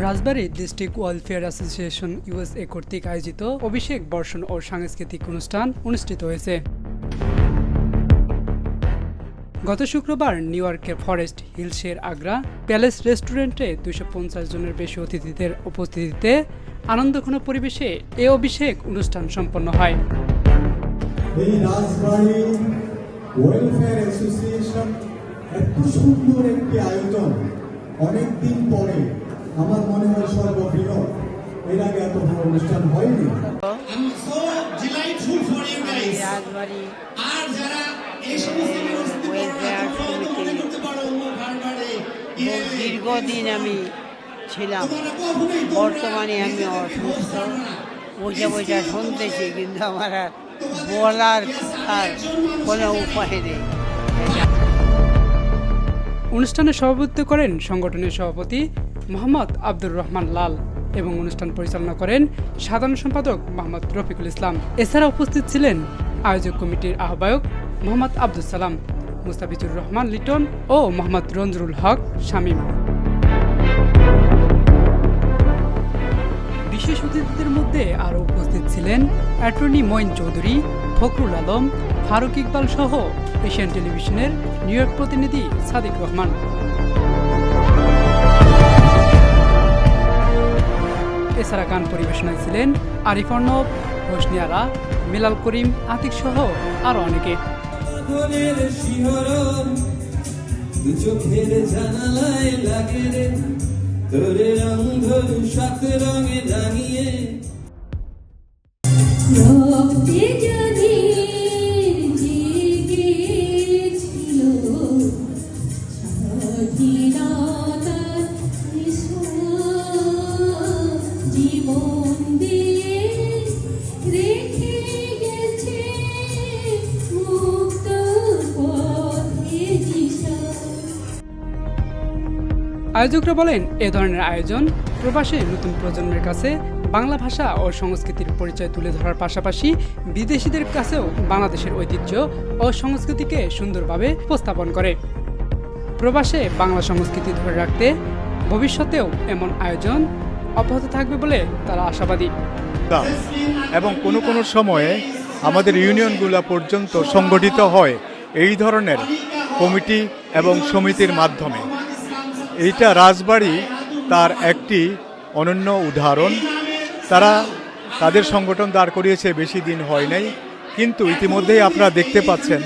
রাজবাড়ী district welfare association USA কর্তৃক আয়োজিত অভিষেক বর্ষণ ও সাংস্কৃতিক অনুষ্ঠান অনুষ্ঠিত হয়েছে। গত শুক্রবার নিউ ইয়র্কের ফরেস্ট হিলসের আগ্রা প্যালেস রেস্টুরেন্টে 250 জনের বেশি অতিথিদের উপস্থিতিতে আনন্দঘন পরিবেশে এ অভিষেক অনুষ্ঠান সম্পন্ন হয়। এই রাজবাড়ী ওয়েলফেয়ার অ্যাসোসিয়েশন এত সুন্দর একটি আয়োজন অনেকদিন পরে আমার মনে হয় সর্ববৃহৎ। এর আগে এত বড় অনুষ্ঠান হয়নি। রাজবাড়ী দীর্ঘদিন আমি ছিলাম, বর্তমানে আমি অসুস্থ, বসে বসে শুনতেছি, কিন্তু আমার আর বলার আর কোনো উপায় নেই। অনুষ্ঠানে সভাপতিত্ব করেন সংগঠনের সভাপতি মোহাম্মদ আব্দুর রহমান লাল এবং অনুষ্ঠান পরিচালনা করেন সাধারণ সম্পাদক মোহাম্মদ রফিকুল ইসলাম। এছাড়া উপস্থিত ছিলেন আয়োজক কমিটির আহ্বায়ক মোহাম্মদ আব্দুল সালাম, মুস্তাফিজুর রহমান লিটন ও মোহাম্মদ রঞ্জুরুল হক শামীম। বিশেষ অতিথিদের মধ্যে আরও উপস্থিত ছিলেন অ্যাটর্নি মঈন চৌধুরী, ফখরুল আলম, ফারুক ইকবাল সহ এশিয়ান টেলিভিশনের নিউ ইয়র্ক প্রতিনিধি সাদিক রহমান। এছাড়া গান পরিবেশনায় ছিলেন আরিফ অর্ণব, হোসনি আরা, মিলাল করিম, আতিক সহ আরো অনেকে। আয়োজকরা বলেন, এ ধরনের আয়োজন প্রবাসী নতুন প্রজন্মের কাছে বাংলা ভাষা ও সংস্কৃতির পরিচয় তুলে ধরার পাশাপাশি বিদেশিদের কাছেও বাংলাদেশের ঐতিহ্য ও সংস্কৃতিকে সুন্দরভাবে উপস্থাপন করে। প্রবাসে বাংলা সংস্কৃতি ধরে রাখতে ভবিষ্যতেও এমন আয়োজন অব্যাহত থাকবে বলে তারা আশাবাদী। এবং কোনো সময়ে আমাদের ইউনিয়নগুলো পর্যন্ত সংগঠিত হয় এই ধরনের কমিটি এবং সমিতির মাধ্যমে। এইটা রাজবাড়ী তার একটি অনন্য উদাহরণ। তারা তাদের সংগঠন দাঁড় করিয়েছে বেশি দিন হয় নাই, কিন্তু ইতিমধ্যেই আপনারা দেখতে পাচ্ছেন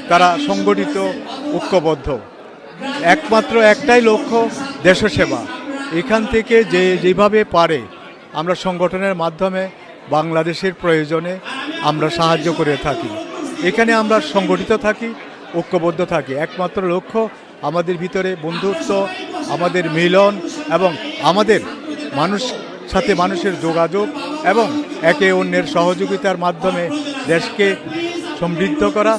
তারা সংগঠিত, ঐক্যবদ্ধ। একমাত্র একটাই লক্ষ্য, দেশসেবা। এখান থেকে যেভাবে পারে আমরা সংগঠনের মাধ্যমে বাংলাদেশের প্রয়োজনে আমরা সাহায্য করে থাকি। এখানে আমরা সংগঠিত থাকি, ঐক্যবদ্ধ থাকি। একমাত্র লক্ষ্য আমাদের ভিতরে বন্ধুত্ব, আমাদের মিলন এবং আমাদের সাথে মানুষের যোগাযোগ এবং একে অন্যের সহযোগিতার মাধ্যমে দেশকে সমৃদ্ধ করা।